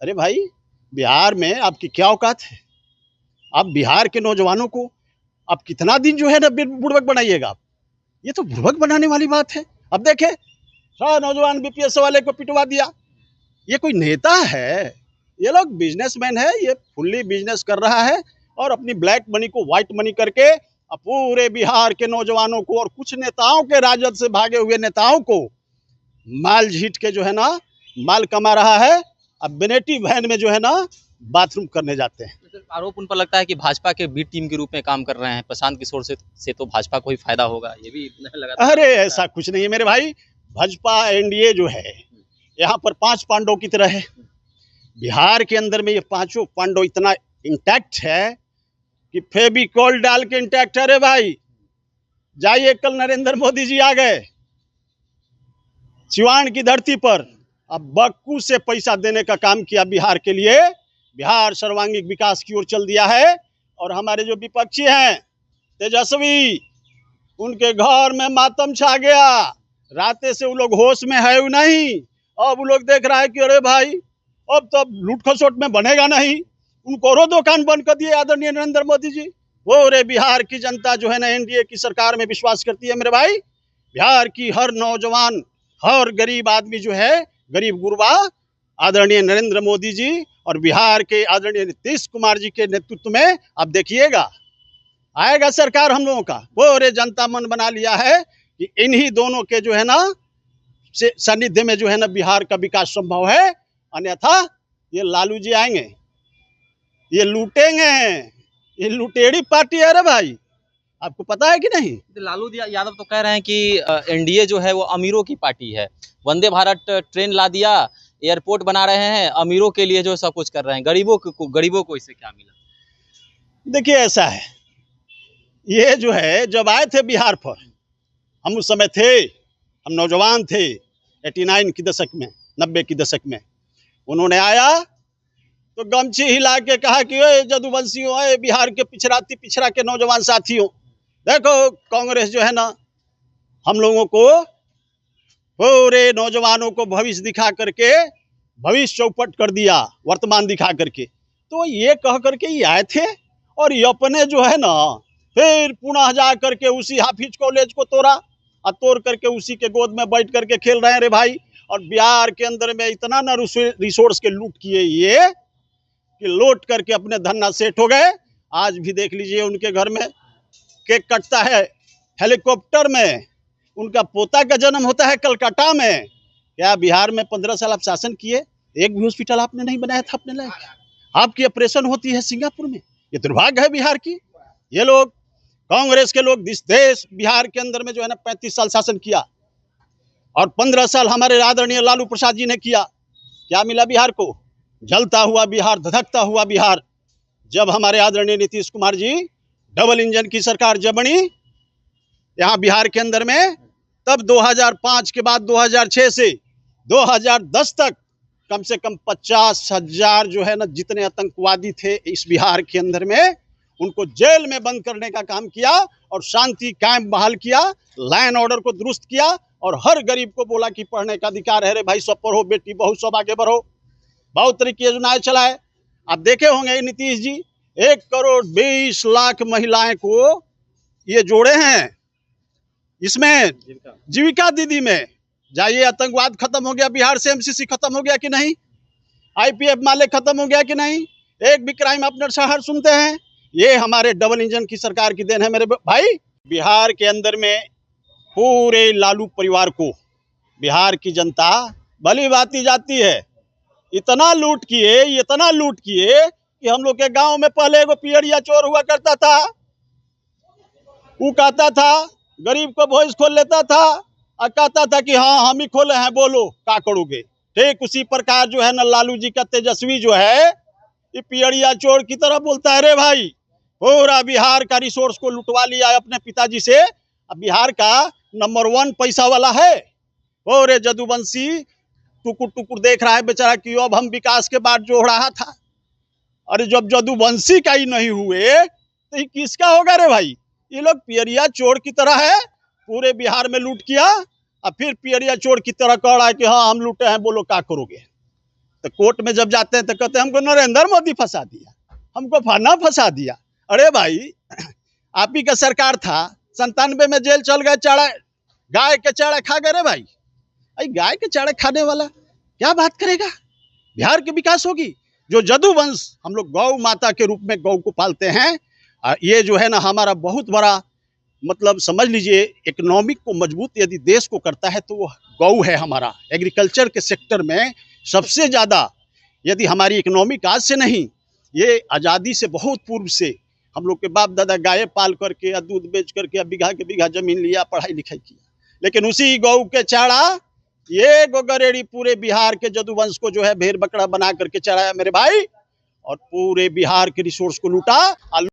अरे भाई, बिहार में आपकी क्या औकात है? आप बिहार के नौजवानों को आप कितना दिन जो है ना बुड़बक बनाइएगा आप? ये तो बुड़बक बनाने वाली बात है। अब देखे, नौजवान बीपीएस वाले को पिटवा दिया। ये कोई नेता है? ये लोग बिजनेसमैन है, ये फुल्ली बिजनेस कर रहा है और अपनी ब्लैक मनी को व्हाइट मनी करके अब पूरे बिहार के नौजवानों को और कुछ नेताओं के राजद से भागे हुए नेताओं को माल झीट के जो है ना माल कमा रहा है। अब बेनेटी वैन में जो है ना बाथरूम करने जाते हैं। आरोप उन पर लगता है कि भाजपा के बी टीम के रूप में काम कर रहे हैं। प्रशांत किशोर से तो भाजपा को ही फायदा होगा, ये भी लगा। अरे ऐसा कुछ नहीं है मेरे भाई। भाजपा एनडीए जो है यहाँ पर 5 पांडवों की तरह है। बिहार के अंदर में ये 5 पांडव इतना इंटैक्ट है कि फेविकॉल डाल के इंटैक्ट है रे भाई। जाइए, कल नरेंद्र मोदी जी आ गए सिवान की धरती पर, अब बक्कू से पैसा देने का काम किया बिहार के लिए। बिहार सर्वांगीण विकास की ओर चल दिया है। और हमारे जो विपक्षी हैं तेजस्वी, उनके घर में मातम छा गया। राते से वो लोग होश में है नहीं। अब वो लोग देख रहा है कि अरे भाई अब तो लूट खसोट में बनेगा नहीं। उनको और दुकान बंद कर दिए आदरणीय नरेंद्र मोदी जी। वो रे बिहार की जनता जो है ना एनडीए की सरकार में विश्वास करती है मेरे भाई। बिहार की हर नौजवान, हर गरीब आदमी जो है, गरीब गुरबा आदरणीय नरेंद्र मोदी जी और बिहार के आदरणीय नीतीश कुमार जी के नेतृत्व में अब देखिएगा आएगा सरकार हम लोगों का। वो रे जनता मन बना लिया है कि इन्हीं दोनों के जो है ना सानिध्य में जो है ना बिहार का विकास संभव है। अन्यथा ये लालू जी आएंगे, ये लूटेंगे। ये लुटेरी पार्टी है रे भाई, आपको पता है कि नहीं? लालू यादव तो कह रहे हैं कि एनडीए जो है वो अमीरों की पार्टी है। वंदे भारत ट्रेन ला दिया, एयरपोर्ट बना रहे हैं, अमीरों के लिए जो सब कुछ कर रहे हैं। गरीबों को इससे क्या मिला? देखिए ऐसा है, ये जो है जब आए थे बिहार पर, हम उस समय थे, हम नौजवान थे 89 की दशक में, 90 की दशक में। उन्होंने आया तो गमछी हिला के कहा कि ओए जदुवंशियों, ओए बिहार के पिछड़ा के नौजवान साथियों, देखो कांग्रेस जो है ना हम लोगों को, पूरे नौजवानों को भविष्य दिखा करके भविष्य चौपट कर दिया, वर्तमान दिखा करके। तो ये कह करके ये आए थे और ये अपने जो है ना फिर पुनः जा करके उसी हाफिज कॉलेज को तोड़ा और तोड़ करके उसी के गोद में बैठ करके खेल रहे हैं रे भाई। और बिहार के अंदर में इतना ना रिसोर्स के लूट किए ये कि लौट करके अपने धन्ना सेठ हो गए। आज भी देख लीजिए उनके घर में केक कटता है हेलीकॉप्टर में। उनका पोता का जन्म होता है कलकत्ता में। क्या बिहार में 15 साल आप शासन किए, एक भी हॉस्पिटल आपने नहीं बनाया था अपने लायक? आपकी ऑपरेशन होती है सिंगापुर में। ये दुर्भाग्य है बिहार की। ये लोग कांग्रेस के लोग इस देश बिहार के अंदर में जो है ना 35 साल शासन किया और 15 साल हमारे आदरणीय लालू प्रसाद जी ने किया। क्या मिला बिहार को? जलता हुआ बिहार, धधकता हुआ बिहार। जब हमारे आदरणीय नीतीश कुमार जी डबल इंजन की सरकार जब बनी यहाँ बिहार के अंदर में, तब 2005 के बाद 2006 से 2010 तक कम से कम 50,000 जो है ना जितने आतंकवादी थे इस बिहार के अंदर में, उनको जेल में बंद करने का काम किया और शांति कायम बहाल किया, लाइन ऑर्डर को दुरुस्त किया और हर गरीब को बोला कि पढ़ने का अधिकार है रे भाई, सब पढ़ो, बेटी बहू सब आगे बढ़ो। बहुत तरीके योजनाएं चलाए। आप देखे होंगे नीतीश जी 1,20,00,000 महिलाएं को ये जोड़े हैं इसमें जीविका दीदी में। जाइए, आतंकवाद खत्म हो गया बिहार से, एमसीसी खत्म हो गया कि नहीं, आईपीएफ माले खत्म हो गया कि नहीं, एक भी क्राइम अपने शहर सुनते हैं। ये हमारे डबल इंजन की सरकार की देन है मेरे भाई। बिहार के अंदर में पूरे लालू परिवार को बिहार की जनता भली भांति जाती है। इतना लूट किए कि हम लोग के गांव में पहले एगो पियरिया चोर हुआ करता था। वो कहता था, गरीब को वॉइस खोल लेता था और कहता था कि हाँ हम ही खोले हैं, बोलो क्या करोगे। ठीक उसी प्रकार जो है ना लालू जी का तेजस्वी जो है ये पियरिया चोर की तरह बोलता है रे भाई। पूरा बिहार का रिसोर्स को लुटवा लिया है अपने पिताजी से। अब बिहार का नंबर 1 पैसा वाला है। और जदुवंशी टुकुर टुकुर देख रहा है बेचारा कि अब हम विकास के बाद जो रहा था। अरे जब जदुवंशी का ही नहीं हुए तो ये किसका होगा रे भाई? ये लोग पियरिया चोर की तरह है, पूरे बिहार में लूट किया और फिर पियरिया चोर की तरह कह रहा है कि हाँ हम लूटे हैं, बोलो क्या करोगे। तो कोर्ट में जब जाते हैं तो कहते हैं हमको नरेंद्र मोदी फंसा दिया, हमको फलाना फंसा दिया। अरे भाई, आप ही का सरकार था, 97 में जेल चल गए, चाड़ा गाय के चाड़ा खा गए। रे भाई, अरे गाय के चाड़े खाने वाला क्या बात करेगा? बिहार की विकास होगी? जो जदुवंश हम लोग गौ माता के रूप में गौ को पालते हैं, ये जो है ना हमारा बहुत बड़ा मतलब समझ लीजिए इकोनॉमिक को मजबूत यदि देश को करता है तो वो गौ है हमारा। एग्रीकल्चर के सेक्टर में सबसे ज़्यादा यदि हमारी इकोनॉमिक आज से नहीं, ये आज़ादी से बहुत पूर्व से हम लोग के बाप दादा गाय पाल करके या दूध बेच करके या बीघा के बीघा जमीन लिया, पढ़ाई लिखाई किया। लेकिन उसी गौ के चारा ये गोगरेड़ी पूरे बिहार के जदुवंश को जो है भेड़ बकरा बना करके चढ़ाया मेरे भाई, और पूरे बिहार के रिसोर्स को लूटा।